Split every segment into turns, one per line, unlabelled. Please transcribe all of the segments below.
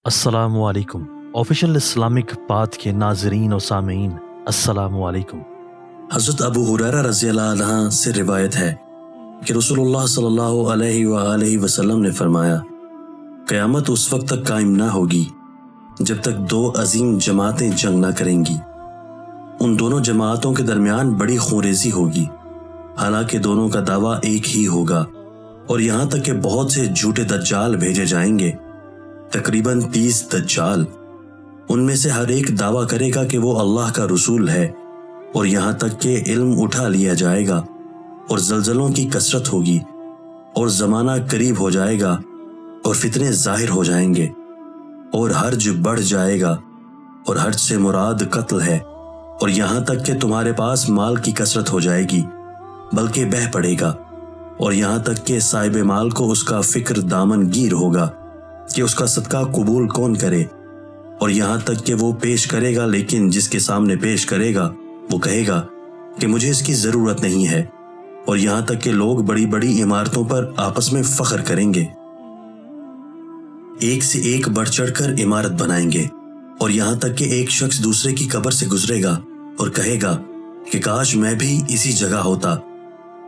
अस्सलामु अलैकुम। Official Islamic path के नाजरीन और सामीन, अस्सलामु अलैकुम।
हज़रत अबू हुरैरा रज़ियल्लाहु अन्हु से रिवायत है कि रसूलुल्लाह सल्लल्लाहु अलैहि वसल्लम ने फरमाया, क़यामत उस वक्त तक कायम ना होगी जब तक दो अजीम जमातें जंग ना करेंगी। उन दोनों जमातों के दरमियान बड़ी खूंरेज़ी होगी, हालांकि दोनों का दावा एक ही होगा, और यहाँ तक कि बहुत से झूठे दज्जाल भेजे जाएंगे, तकरीबन 30 दज्जाल। उनमें से हर एक दावा करेगा कि वो अल्लाह का रसूल है, और यहाँ तक कि इल्म उठा लिया जाएगा, और जलजलों की कसरत होगी, और ज़माना करीब हो जाएगा, और फितने ज़ाहिर हो जाएंगे, और हर्ज बढ़ जाएगा, और हर्ज से मुराद कत्ल है, और यहाँ तक कि तुम्हारे पास माल की कसरत हो जाएगी, बल्कि बह पड़ेगा, और यहाँ तक कि साहिब माल को उसका फिक्र दामनगीर होगा कि उसका सदका कबूल कौन करे, और यहाँ तक कि वो पेश करेगा, लेकिन जिसके सामने पेश करेगा वो कहेगा कि मुझे इसकी ज़रूरत नहीं है, और यहाँ तक कि लोग बड़ी बड़ी इमारतों पर आपस में फख्र करेंगे, एक से एक बढ़ चढ़कर इमारत बनाएंगे, और यहाँ तक कि एक शख्स दूसरे की कब्र से गुजरेगा और कहेगा कि काश मैं भी इसी जगह होता,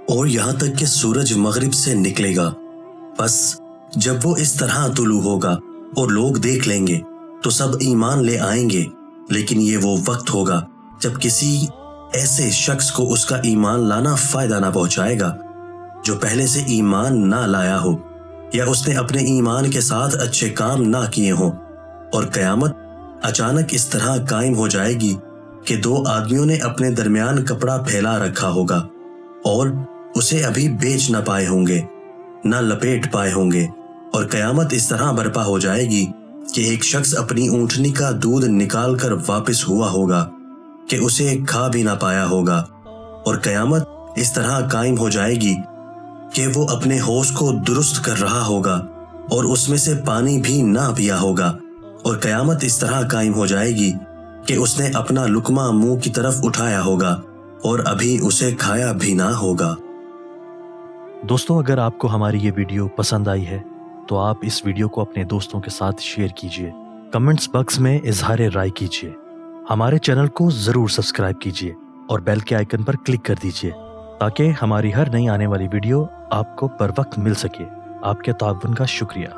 और यहाँ तक कि सूरज मगरिब से निकलेगा। बस जब वो इस तरह तुलू होगा और लोग देख लेंगे तो सब ईमान ले आएंगे, लेकिन ये वो वक्त होगा जब किसी ऐसे शख्स को उसका ईमान लाना फायदा ना पहुंचाएगा जो पहले से ईमान ना लाया हो, या उसने अपने ईमान के साथ अच्छे काम ना किए हों। और क़यामत अचानक इस तरह कायम हो जाएगी कि दो आदमियों ने अपने दरमियान कपड़ा फैला रखा होगा और उसे अभी बेच ना पाए होंगे, ना लपेट पाए होंगे, और क़यामत इस तरह बर्पा हो जाएगी कि एक शख्स अपनी ऊँटनी का दूध निकाल कर वापस हुआ होगा कि उसे खा भी ना पाया होगा, और क़यामत इस तरह कायम हो जाएगी कि वो अपने होश को दुरुस्त कर रहा होगा और उसमें से पानी भी ना पिया होगा, और क़यामत इस तरह कायम हो जाएगी कि उसने अपना लुकमा मुंह की तरफ उठाया होगा और अभी उसे खाया भी ना होगा।
दोस्तों, अगर आपको हमारी ये वीडियो पसंद आई है तो आप इस वीडियो को अपने दोस्तों के साथ शेयर कीजिए, कमेंट्स बॉक्स में इजहार राय कीजिए, हमारे चैनल को ज़रूर सब्सक्राइब कीजिए और बेल के आइकन पर क्लिक कर दीजिए ताकि हमारी हर नई आने वाली वीडियो आपको बर वक्त मिल सके। आपके ताउन का शुक्रिया।